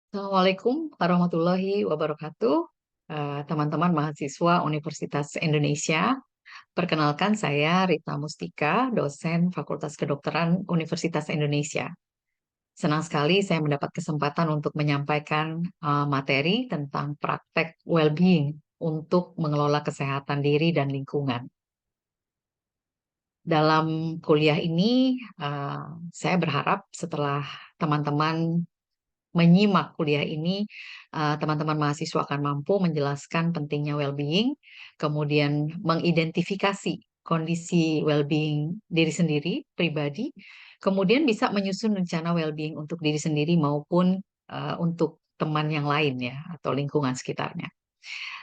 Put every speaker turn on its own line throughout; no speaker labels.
Assalamualaikum warahmatullahi wabarakatuh, teman-teman mahasiswa Universitas Indonesia. Perkenalkan saya Rita Mustika, dosen Fakultas Kedokteran Universitas Indonesia. Senang sekali saya mendapat kesempatan untuk menyampaikan materi tentang praktek well-being untuk mengelola kesehatan diri dan lingkungan. Dalam kuliah ini, saya berharap setelah teman-teman menyimak kuliah ini, teman-teman mahasiswa akan mampu menjelaskan pentingnya well-being, kemudian mengidentifikasi kondisi well-being diri sendiri, pribadi, kemudian bisa menyusun rencana well-being untuk diri sendiri maupun untuk teman yang lain ya, atau lingkungan sekitarnya.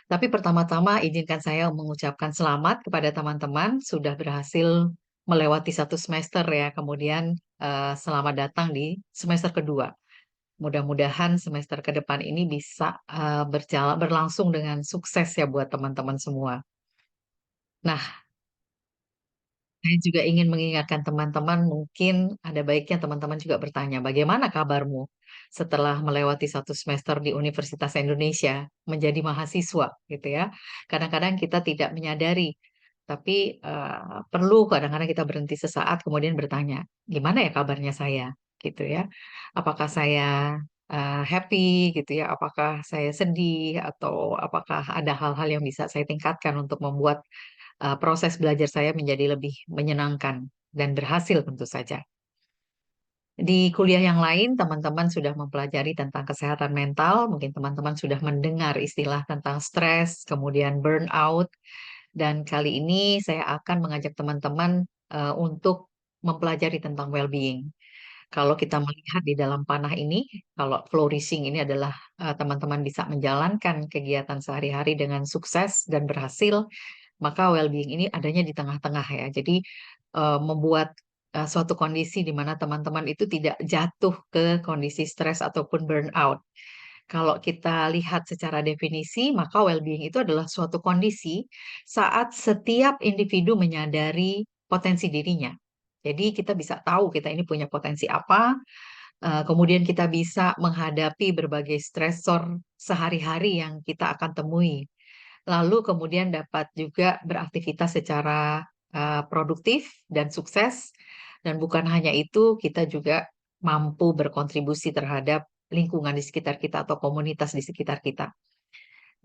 Tapi pertama-tama izinkan saya mengucapkan selamat kepada teman-teman sudah berhasil melewati satu semester ya, kemudian selamat datang di semester kedua. Mudah-mudahan semester ke depan ini bisa berlangsung dengan sukses ya buat teman-teman semua. Nah, saya juga ingin mengingatkan teman-teman, mungkin ada baiknya teman-teman juga bertanya, bagaimana kabarmu setelah melewati satu semester di Universitas Indonesia menjadi mahasiswa gitu ya. Kadang-kadang kita tidak menyadari, tapi perlu kadang-kadang kita berhenti sesaat kemudian bertanya, gimana ya kabarnya saya gitu ya. Apakah saya happy gitu ya, apakah saya sedih atau apakah ada hal-hal yang bisa saya tingkatkan untuk membuat proses belajar saya menjadi lebih menyenangkan dan berhasil tentu saja. Di kuliah yang lain, teman-teman sudah mempelajari tentang kesehatan mental, mungkin teman-teman sudah mendengar istilah tentang stres, kemudian burnout, dan kali ini saya akan mengajak teman-teman untuk mempelajari tentang well-being. Kalau kita melihat di dalam panah ini, kalau flourishing ini adalah teman-teman bisa menjalankan kegiatan sehari-hari dengan sukses dan berhasil, maka well-being ini adanya di tengah-tengah ya. Jadi membuat suatu kondisi di mana teman-teman itu tidak jatuh ke kondisi stres ataupun burnout. Kalau kita lihat secara definisi, maka well-being itu adalah suatu kondisi saat setiap individu menyadari potensi dirinya. Jadi kita bisa tahu kita ini punya potensi apa, kemudian kita bisa menghadapi berbagai stresor sehari-hari yang kita akan temui. Lalu kemudian dapat juga beraktivitas secara produktif dan sukses. Dan bukan hanya itu, kita juga mampu berkontribusi terhadap lingkungan di sekitar kita atau komunitas di sekitar kita.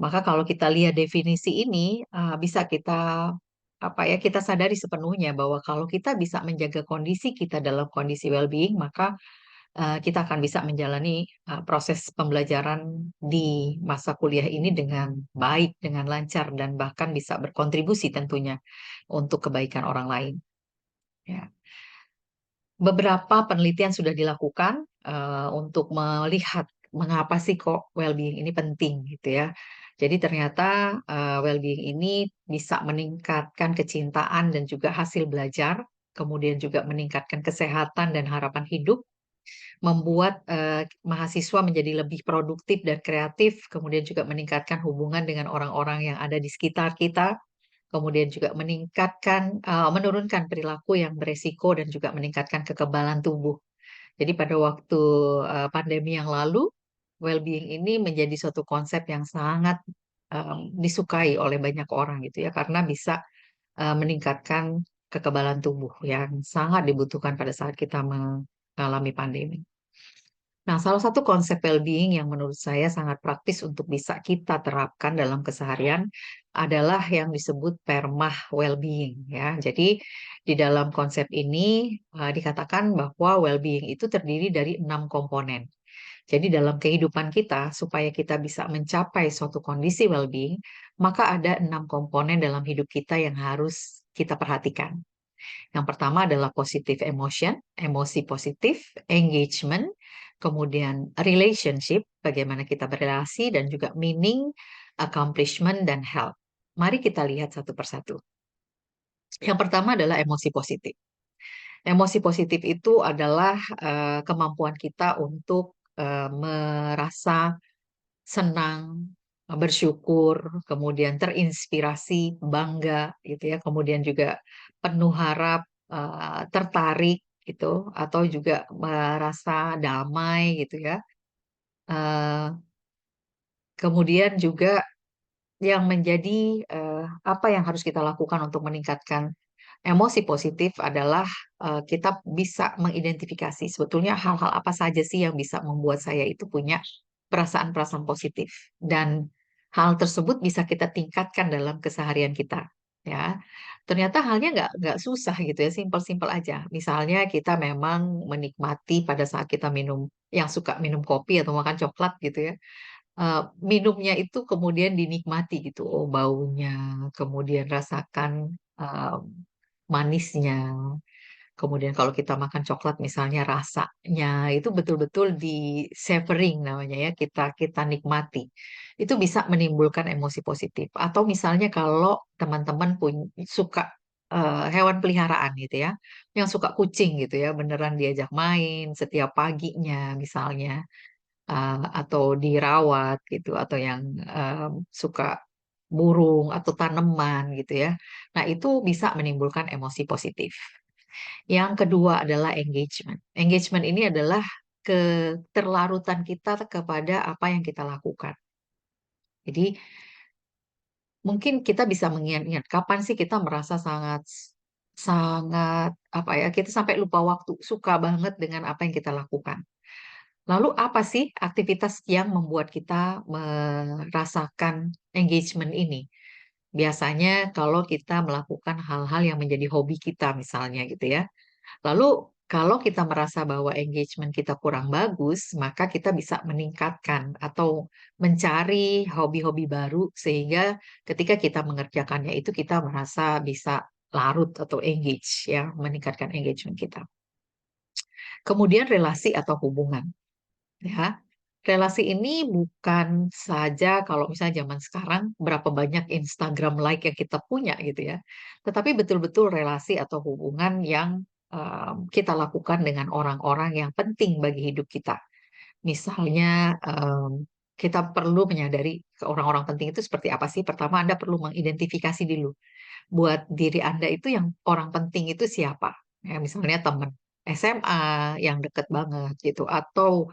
Maka kalau kita lihat definisi ini, bisa kita apa ya kita sadari sepenuhnya bahwa kalau kita bisa menjaga kondisi kita dalam kondisi well-being, maka kita akan bisa menjalani proses pembelajaran di masa kuliah ini dengan baik, dengan lancar, dan bahkan bisa berkontribusi tentunya untuk kebaikan orang lain. Ya. Beberapa penelitian sudah dilakukan untuk melihat mengapa sih kok well-being ini penting gitu ya. Jadi ternyata well-being ini bisa meningkatkan kecintaan dan juga hasil belajar, kemudian juga meningkatkan kesehatan dan harapan hidup, membuat mahasiswa menjadi lebih produktif dan kreatif, kemudian juga meningkatkan hubungan dengan orang-orang yang ada di sekitar kita, kemudian juga menurunkan perilaku yang beresiko dan juga meningkatkan kekebalan tubuh. Jadi pada waktu pandemi yang lalu, well-being ini menjadi suatu konsep yang sangat disukai oleh banyak orang gitu ya, karena bisa meningkatkan kekebalan tubuh yang sangat dibutuhkan pada saat kita mengalami pandemi. Nah, salah satu konsep well-being yang menurut saya sangat praktis untuk bisa kita terapkan dalam keseharian adalah yang disebut permah well-being ya. Jadi di dalam konsep ini dikatakan bahwa well-being itu terdiri dari 6 komponen. Jadi dalam kehidupan kita supaya kita bisa mencapai suatu kondisi well-being, maka ada 6 komponen dalam hidup kita yang harus kita perhatikan. Yang pertama adalah positive emotion, emosi positif, engagement, kemudian relationship, bagaimana kita berrelasi, dan juga meaning, accomplishment, dan health. Mari kita lihat satu persatu. Yang pertama adalah emosi positif. Emosi positif itu adalah kemampuan kita untuk merasa senang, bersyukur, kemudian terinspirasi, bangga, gitu ya. Kemudian juga penuh harap, tertarik, gitu, atau juga merasa damai, gitu ya. Eh, Kemudian juga yang menjadi apa yang harus kita lakukan untuk meningkatkan emosi positif adalah kita bisa mengidentifikasi sebetulnya hal-hal apa saja sih yang bisa membuat saya itu punya perasaan-perasaan positif, dan hal tersebut bisa kita tingkatkan dalam keseharian kita, ya. Ternyata halnya nggak susah gitu ya, simpel-simpel aja. Misalnya kita memang menikmati pada saat kita minum, yang suka minum kopi atau makan coklat gitu ya, minumnya itu kemudian dinikmati gitu, oh baunya, kemudian rasakan manisnya, kemudian kalau kita makan coklat misalnya rasanya itu betul-betul di savoring namanya ya, kita kita nikmati. Itu bisa menimbulkan emosi positif. Atau misalnya kalau teman-teman suka hewan peliharaan gitu ya, yang suka kucing gitu ya, beneran diajak main setiap paginya misalnya, atau dirawat gitu, atau yang suka burung atau tanaman gitu ya. Nah, itu bisa menimbulkan emosi positif. Yang kedua adalah engagement. Engagement ini adalah keterlarutan kita kepada apa yang kita lakukan. Jadi mungkin kita bisa mengingat-ingat kapan sih kita merasa sangat sangat apa ya, kita sampai lupa waktu, suka banget dengan apa yang kita lakukan. Lalu apa sih aktivitas yang membuat kita merasakan engagement ini? Biasanya kalau kita melakukan hal-hal yang menjadi hobi kita misalnya gitu ya. Lalu kalau kita merasa bahwa engagement kita kurang bagus, maka kita bisa meningkatkan atau mencari hobi-hobi baru sehingga ketika kita mengerjakannya itu kita merasa bisa larut atau engage ya, meningkatkan engagement kita. Kemudian relasi atau hubungan. Ya, relasi ini bukan saja kalau misalnya zaman sekarang berapa banyak Instagram like yang kita punya gitu ya, tetapi betul-betul relasi atau hubungan yang kita lakukan dengan orang-orang yang penting bagi hidup kita. Misalnya kita perlu menyadari ke orang-orang penting itu seperti apa sih. Pertama, Anda perlu mengidentifikasi dulu buat diri Anda itu yang orang penting itu siapa. Ya, misalnya teman SMA yang deket banget gitu, atau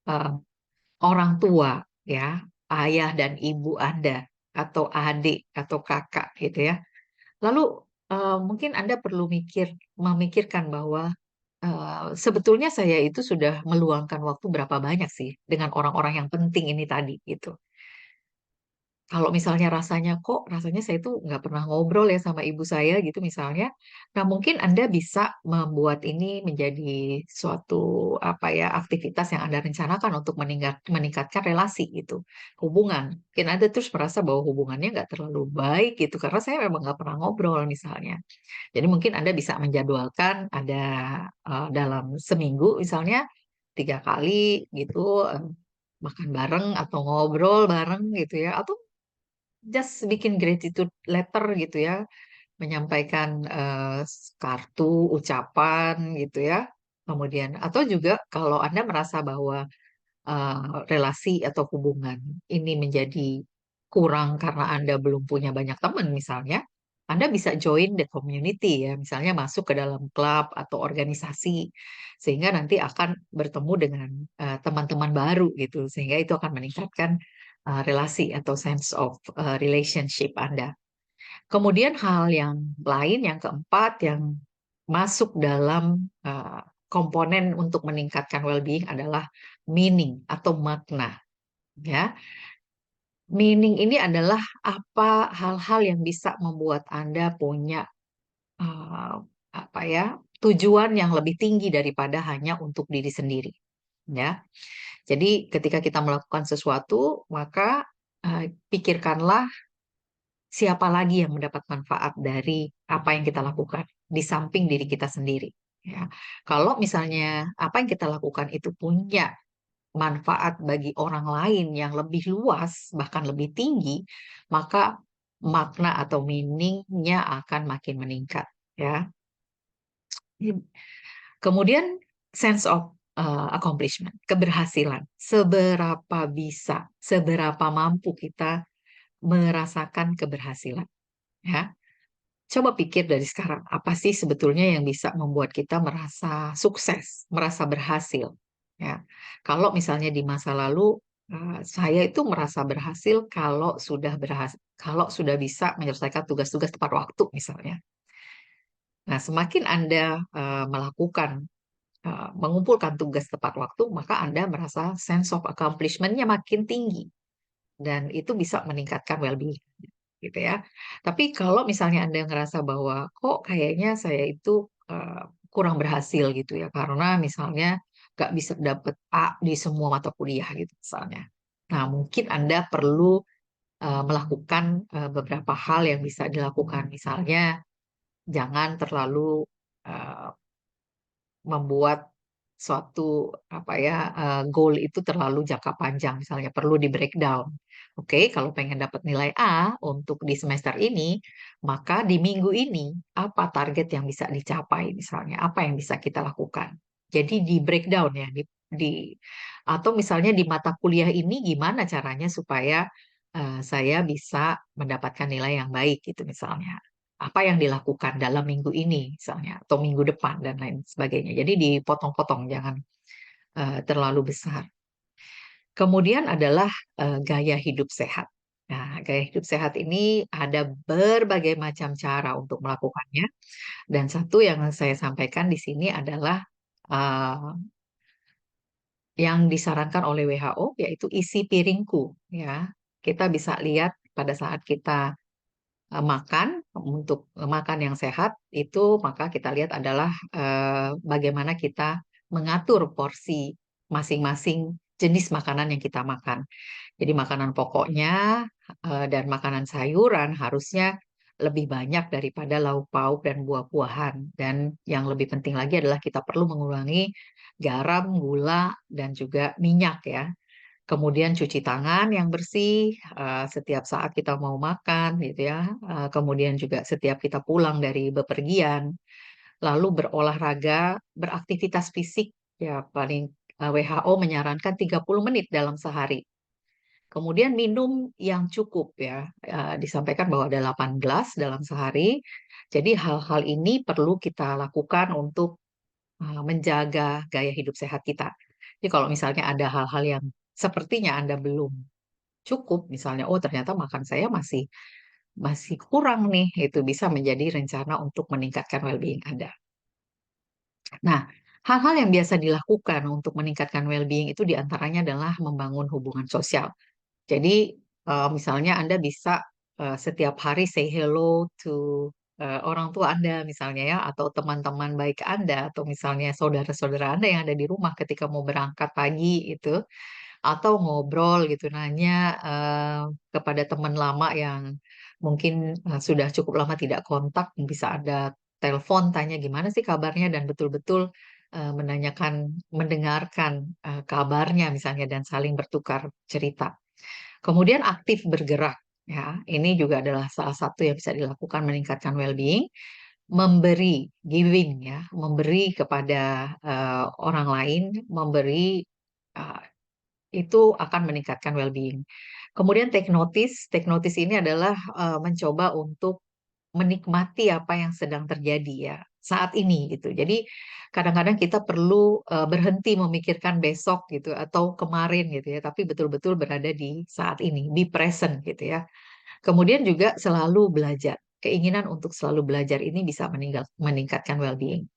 eh, orang tua ya, ayah dan ibu Anda, atau adik atau kakak gitu ya. Lalu mungkin Anda perlu memikirkan bahwa sebetulnya saya itu sudah meluangkan waktu berapa banyak sih dengan orang-orang yang penting ini tadi gitu. Kalau misalnya rasanya saya tuh nggak pernah ngobrol ya sama ibu saya gitu misalnya. Nah, mungkin Anda bisa membuat ini menjadi suatu apa ya, aktivitas yang Anda rencanakan untuk meningkatkan relasi gitu, hubungan. Mungkin Anda terus merasa bahwa hubungannya nggak terlalu baik gitu karena saya memang nggak pernah ngobrol misalnya. Jadi mungkin Anda bisa menjadwalkan ada dalam seminggu misalnya 3 kali gitu, makan bareng atau ngobrol bareng gitu ya, atau just bikin gratitude letter gitu ya, menyampaikan kartu ucapan gitu ya. Kemudian atau juga kalau Anda merasa bahwa relasi atau hubungan ini menjadi kurang karena Anda belum punya banyak teman misalnya, Anda bisa join the community ya, misalnya masuk ke dalam klub atau organisasi sehingga nanti akan bertemu dengan teman-teman baru gitu, sehingga itu akan meningkatkan relasi atau sense of relationship Anda. Kemudian hal yang lain yang keempat yang masuk dalam komponen untuk meningkatkan well-being adalah meaning atau makna ya. Meaning ini adalah apa hal-hal yang bisa membuat Anda punya eh, apa ya, tujuan yang lebih tinggi daripada hanya untuk diri sendiri ya. Jadi ketika kita melakukan sesuatu, maka pikirkanlah siapa lagi yang mendapat manfaat dari apa yang kita lakukan di samping diri kita sendiri. Ya, kalau misalnya apa yang kita lakukan itu punya manfaat bagi orang lain yang lebih luas, bahkan lebih tinggi, maka makna atau meaningnya akan makin meningkat. Ya, kemudian sense of accomplishment, keberhasilan. Seberapa bisa, seberapa mampu kita merasakan keberhasilan. Ya, coba pikir dari sekarang, apa sih sebetulnya yang bisa membuat kita merasa sukses, merasa berhasil, ya. Kalau misalnya di masa lalu saya itu merasa berhasil kalau sudah bisa menyelesaikan tugas-tugas tepat waktu misalnya. Nah, semakin Anda mengumpulkan tugas tepat waktu, maka Anda merasa sense of accomplishment-nya makin tinggi dan itu bisa meningkatkan well-being gitu ya. Tapi kalau misalnya Anda ngerasa bahwa kok kayaknya saya itu kurang berhasil gitu ya karena misalnya nggak bisa dapet A di semua mata kuliah gitu misalnya. Nah, mungkin Anda perlu melakukan beberapa hal yang bisa dilakukan. Misalnya jangan terlalu eh, membuat suatu goal itu terlalu jangka panjang, misalnya perlu di breakdown. Oke, kalau pengen dapat nilai A untuk di semester ini, maka di minggu ini apa target yang bisa dicapai, misalnya apa yang bisa kita lakukan. Jadi di breakdown ya, di atau misalnya di mata kuliah ini gimana caranya supaya saya bisa mendapatkan nilai yang baik gitu misalnya apa yang dilakukan dalam minggu ini misalnya atau minggu depan dan lain sebagainya. Jadi dipotong-potong, jangan terlalu besar. Kemudian adalah gaya hidup sehat. Nah, gaya hidup sehat ini ada berbagai macam cara untuk melakukannya. Dan satu yang saya sampaikan di sini adalah uh, yang disarankan oleh WHO, yaitu isi piringku. Ya, kita bisa lihat pada saat kita makan untuk makan yang sehat itu maka kita lihat adalah bagaimana kita mengatur porsi masing-masing jenis makanan yang kita makan. Jadi makanan pokoknya dan makanan sayuran harusnya lebih banyak daripada lauk pauk dan buah-buahan. Dan yang lebih penting lagi adalah kita perlu mengurangi garam, gula, dan juga minyak ya. Kemudian cuci tangan yang bersih setiap saat kita mau makan gitu ya. Kemudian juga setiap kita pulang dari bepergian, lalu berolahraga, beraktivitas fisik ya paling WHO menyarankan 30 menit dalam sehari. Kemudian minum yang cukup ya. Disampaikan bahwa ada 8 gelas dalam sehari. Jadi hal-hal ini perlu kita lakukan untuk menjaga gaya hidup sehat kita. Jadi kalau misalnya ada hal-hal yang sepertinya Anda belum cukup, misalnya, oh ternyata makan saya masih masih kurang nih, itu bisa menjadi rencana untuk meningkatkan well-being Anda. Nah, hal-hal yang biasa dilakukan untuk meningkatkan well-being itu diantaranya adalah membangun hubungan sosial. Jadi, misalnya Anda bisa setiap hari say hello to orang tua Anda misalnya ya, atau teman-teman baik Anda, atau misalnya saudara-saudara Anda yang ada di rumah ketika mau berangkat pagi itu, atau ngobrol gitu nanya kepada teman lama yang mungkin sudah cukup lama tidak kontak bisa ada telepon tanya gimana sih kabarnya dan betul-betul menanyakan mendengarkan kabarnya misalnya dan saling bertukar cerita. Kemudian aktif bergerak ya ini juga adalah salah satu yang bisa dilakukan meningkatkan well-being, memberi giving ya memberi kepada orang lain, memberi uh, itu akan meningkatkan well-being. Kemudian take notice ini adalah mencoba untuk menikmati apa yang sedang terjadi ya saat ini gitu. Jadi kadang-kadang kita perlu berhenti memikirkan besok gitu atau kemarin gitu ya, tapi betul-betul berada di saat ini, be present gitu ya. Kemudian juga selalu belajar. Keinginan untuk selalu belajar ini bisa meningkatkan well-being.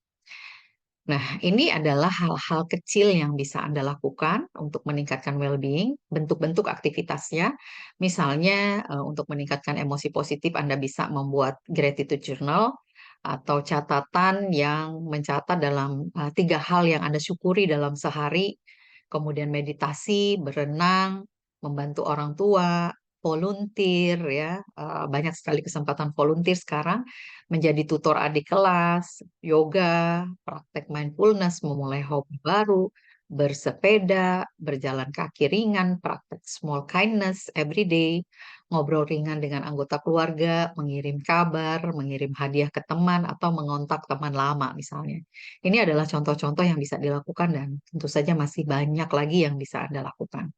Nah, ini adalah hal-hal kecil yang bisa Anda lakukan untuk meningkatkan well-being, bentuk-bentuk aktivitasnya. Misalnya, untuk meningkatkan emosi positif, Anda bisa membuat gratitude journal atau catatan yang mencatat dalam 3 hal yang Anda syukuri dalam sehari, kemudian meditasi, berenang, membantu orang tua, volunteer ya, banyak sekali kesempatan volunteer sekarang menjadi tutor adik kelas, yoga, praktek mindfulness, memulai hobi baru, bersepeda, berjalan kaki ringan, praktek small kindness every day, ngobrol ringan dengan anggota keluarga, mengirim kabar, mengirim hadiah ke teman, atau mengontak teman lama misalnya. Ini adalah contoh-contoh yang bisa dilakukan dan tentu saja masih banyak lagi yang bisa Anda lakukan.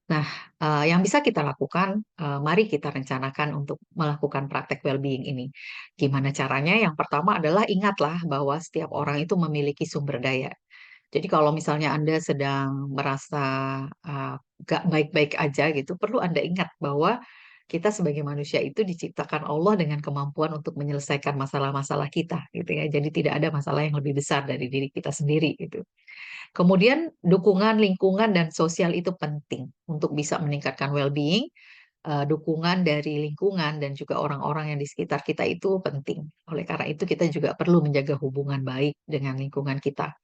Nah, yang bisa kita lakukan, mari kita rencanakan untuk melakukan praktek well-being ini. Gimana caranya? Yang pertama adalah ingatlah bahwa setiap orang itu memiliki sumber daya. Jadi kalau misalnya Anda sedang merasa uh, gak baik-baik aja gitu, perlu Anda ingat bahwa kita sebagai manusia itu diciptakan Allah dengan kemampuan untuk menyelesaikan masalah-masalah kita gitu ya. Jadi tidak ada masalah yang lebih besar dari diri kita sendiri gitu. Kemudian dukungan lingkungan dan sosial itu penting untuk bisa meningkatkan well-being. Dukungan dari lingkungan dan juga orang-orang yang di sekitar kita itu penting. Oleh karena itu kita juga perlu menjaga hubungan baik dengan lingkungan kita.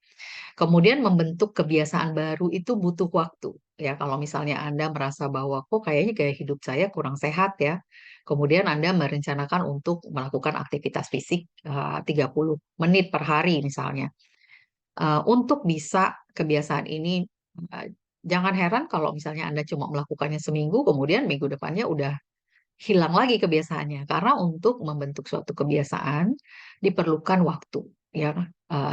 Kemudian membentuk kebiasaan baru itu butuh waktu. Ya, kalau misalnya Anda merasa bahwa kok kayaknya gaya hidup saya kurang sehat ya. Kemudian Anda merencanakan untuk melakukan aktivitas fisik 30 menit per hari misalnya. Untuk bisa kebiasaan ini, eh, jangan heran kalau misalnya Anda cuma melakukannya seminggu, kemudian minggu depannya udah hilang lagi kebiasaannya. Karena untuk membentuk suatu kebiasaan diperlukan waktu. Ya,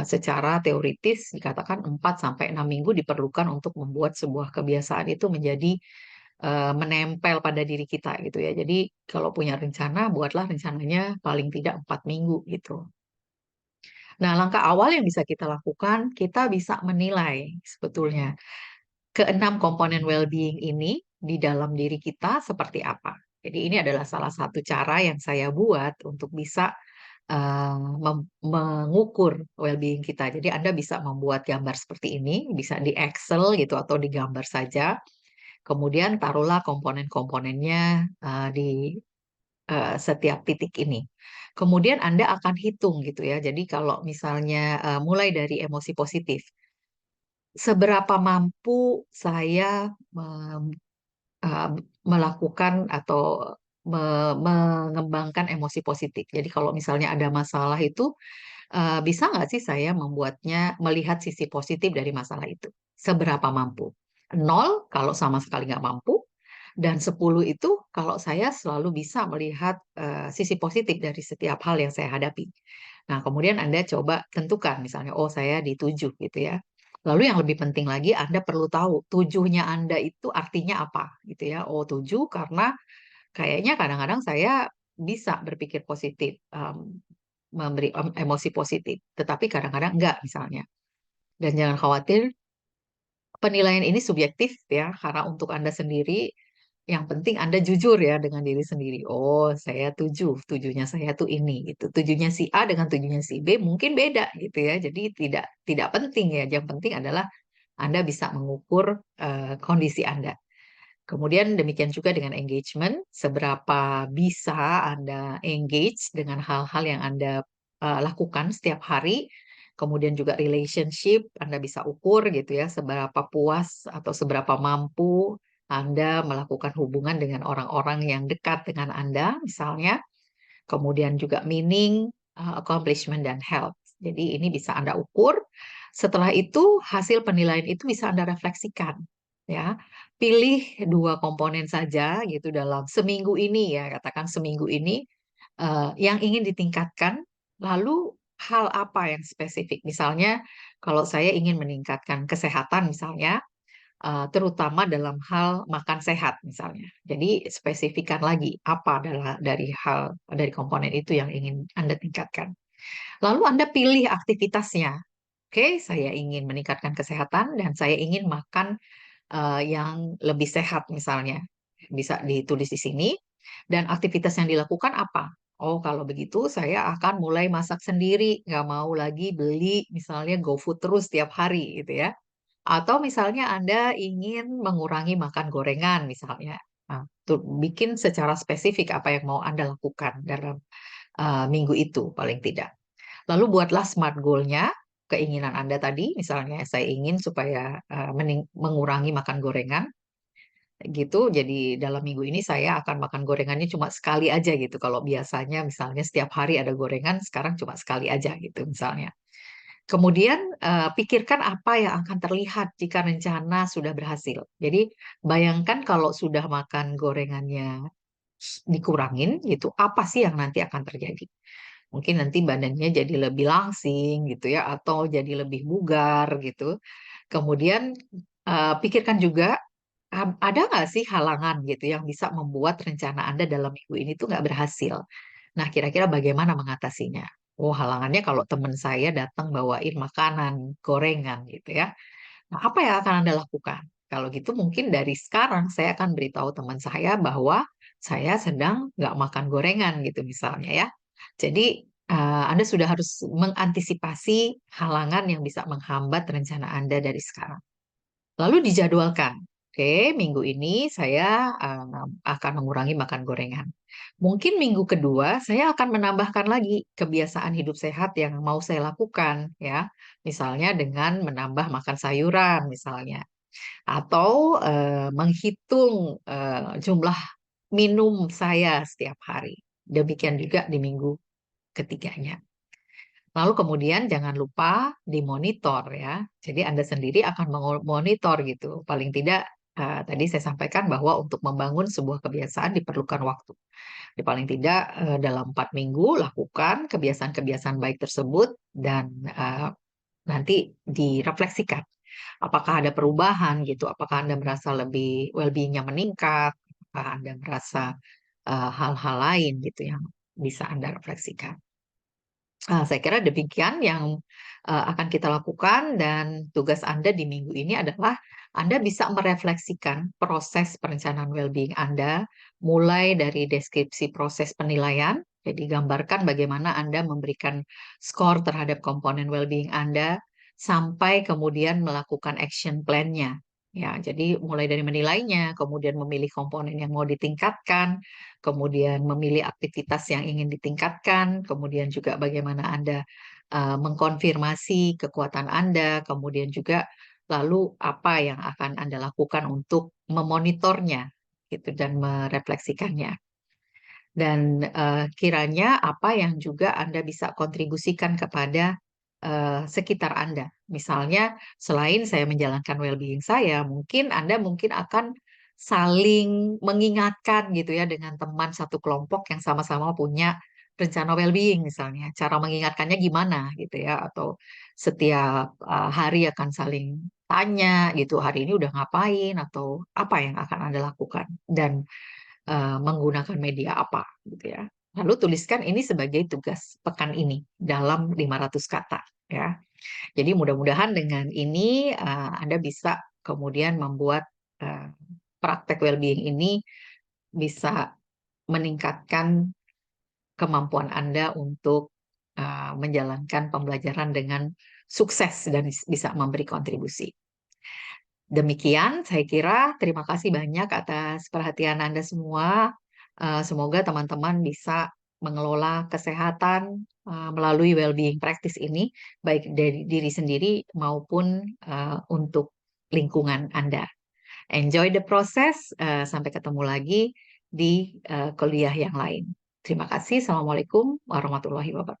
secara teoritis dikatakan 4 sampai 6 minggu diperlukan untuk membuat sebuah kebiasaan itu menjadi menempel pada diri kita gitu ya. Jadi kalau punya rencana, buatlah rencananya paling tidak 4 minggu gitu. Nah, langkah awal yang bisa kita lakukan, kita bisa menilai sebetulnya keenam komponen well-being ini di dalam diri kita seperti apa. Jadi ini adalah salah satu cara yang saya buat untuk bisa mengukur well-being kita. Jadi Anda bisa membuat gambar seperti ini, bisa di Excel gitu atau di gambar saja. Kemudian taruhlah komponen-komponennya di setiap titik ini. Kemudian Anda akan hitung gitu ya. Jadi kalau misalnya mulai dari emosi positif, seberapa mampu saya uh, melakukan atau mengembangkan emosi positif. Jadi kalau misalnya ada masalah itu, bisa nggak sih saya membuatnya melihat sisi positif dari masalah itu? Seberapa mampu? Nol kalau sama sekali nggak mampu, dan 10 itu kalau saya selalu bisa melihat sisi positif dari setiap hal yang saya hadapi. Nah, kemudian Anda coba tentukan misalnya, oh saya di 7 gitu ya. Lalu yang lebih penting lagi, Anda perlu tahu tujuhnya Anda itu artinya apa gitu ya. Oh, 7 karena kayaknya kadang-kadang saya bisa berpikir positif, memberi emosi positif, tetapi kadang-kadang enggak misalnya. Dan jangan khawatir, penilaian ini subjektif ya, karena untuk Anda sendiri, yang penting Anda jujur ya dengan diri sendiri. Oh, saya 7, tujuhnya saya tuh ini gitu. Tujuhnya si A dengan tujuhnya si B mungkin beda gitu ya. Jadi tidak tidak penting ya. Yang penting adalah Anda bisa mengukur kondisi Anda. Kemudian demikian juga dengan engagement, seberapa bisa Anda engage dengan hal-hal yang Anda lakukan setiap hari. Kemudian juga relationship, Anda bisa ukur gitu ya, seberapa puas atau seberapa mampu Anda melakukan hubungan dengan orang-orang yang dekat dengan Anda, misalnya. Kemudian juga meaning, accomplishment, dan health. Jadi ini bisa Anda ukur. Setelah itu, hasil penilaian itu bisa Anda refleksikan. Ya, pilih dua komponen saja gitu dalam seminggu ini ya, katakan seminggu ini yang ingin ditingkatkan. Lalu hal apa yang spesifik? Misalnya, kalau saya ingin meningkatkan kesehatan misalnya, terutama dalam hal makan sehat misalnya. Jadi spesifikan lagi apa adalah dari komponen itu yang ingin Anda tingkatkan. Lalu Anda pilih aktivitasnya. Oke, saya ingin meningkatkan kesehatan dan saya ingin makan yang lebih sehat misalnya. Bisa ditulis di sini. Dan aktivitas yang dilakukan apa? Oh, kalau begitu saya akan mulai masak sendiri, nggak mau lagi beli misalnya GoFood terus tiap hari gitu ya. Atau misalnya Anda ingin mengurangi makan gorengan misalnya. Nah, tuh bikin secara spesifik apa yang mau Anda lakukan dalam minggu itu paling tidak. Lalu buatlah smart goal-nya, keinginan Anda tadi, misalnya saya ingin supaya mengurangi makan gorengan gitu. Jadi dalam minggu ini saya akan makan gorengannya cuma sekali aja gitu. Kalau biasanya misalnya setiap hari ada gorengan, sekarang cuma sekali aja gitu misalnya. Kemudian pikirkan apa yang akan terlihat jika rencana sudah berhasil. Jadi bayangkan kalau sudah makan gorengannya dikurangin gitu, apa sih yang nanti akan terjadi? Mungkin nanti badannya jadi lebih langsing gitu ya, atau jadi lebih bugar gitu. Kemudian pikirkan juga ada nggak sih halangan gitu yang bisa membuat rencana Anda dalam minggu ini tuh nggak berhasil. Nah, kira-kira bagaimana mengatasinya? Oh, halangannya kalau teman saya datang bawain makanan, gorengan gitu ya. Nah, apa yang akan Anda lakukan? Kalau gitu mungkin dari sekarang saya akan beritahu teman saya bahwa saya sedang nggak makan gorengan gitu misalnya ya. Jadi Anda sudah harus mengantisipasi halangan yang bisa menghambat rencana Anda dari sekarang. Lalu dijadwalkan. Oke, minggu ini saya akan mengurangi makan gorengan. Mungkin minggu kedua saya akan menambahkan lagi kebiasaan hidup sehat yang mau saya lakukan ya. Misalnya dengan menambah makan sayuran misalnya atau menghitung jumlah minum saya setiap hari. Demikian juga di minggu ketiganya. Lalu kemudian jangan lupa dimonitor ya. Jadi Anda sendiri akan memonitor gitu. Paling tidak tadi saya sampaikan bahwa untuk membangun sebuah kebiasaan diperlukan waktu. Di paling tidak dalam 4 minggu lakukan kebiasaan-kebiasaan baik tersebut dan nanti direfleksikan. Apakah ada perubahan gitu? Apakah Anda merasa lebih well-being-nya meningkat? Apakah Anda merasa hal-hal lain gitu yang bisa Anda refleksikan? Saya kira demikian yang akan kita lakukan dan tugas Anda di minggu ini adalah Anda bisa merefleksikan proses perencanaan well-being Anda mulai dari deskripsi proses penilaian. Jadi gambarkan bagaimana Anda memberikan skor terhadap komponen well-being Anda sampai kemudian melakukan action plan-nya. Ya, jadi mulai dari menilainya, kemudian memilih komponen yang mau ditingkatkan, kemudian memilih aktivitas yang ingin ditingkatkan, kemudian juga bagaimana Anda mengkonfirmasi kekuatan Anda, kemudian juga lalu apa yang akan Anda lakukan untuk memonitornya gitu dan merefleksikannya. Dan kiranya apa yang juga Anda bisa kontribusikan kepada sekitar Anda. Misalnya, selain saya menjalankan well-being saya, mungkin akan saling mengingatkan gitu ya dengan teman satu kelompok yang sama-sama punya rencana well-being misalnya. Cara mengingatkannya gimana gitu ya, atau setiap hari akan saling tanya gitu, hari ini udah ngapain atau apa yang akan Anda lakukan dan menggunakan media apa gitu ya. Lalu tuliskan ini sebagai tugas pekan ini dalam 500 kata ya. Jadi mudah-mudahan dengan ini Anda bisa kemudian membuat eh, praktek well-being ini bisa meningkatkan kemampuan Anda untuk menjalankan pembelajaran dengan sukses dan bisa memberi kontribusi. Demikian, saya kira terima kasih banyak atas perhatian Anda semua. Semoga teman-teman bisa mengelola kesehatan melalui well-being practice ini, baik dari diri sendiri maupun untuk lingkungan Anda. Enjoy the process. Sampai ketemu lagi di kuliah yang lain. Terima kasih. Assalamualaikum warahmatullahi wabarakatuh.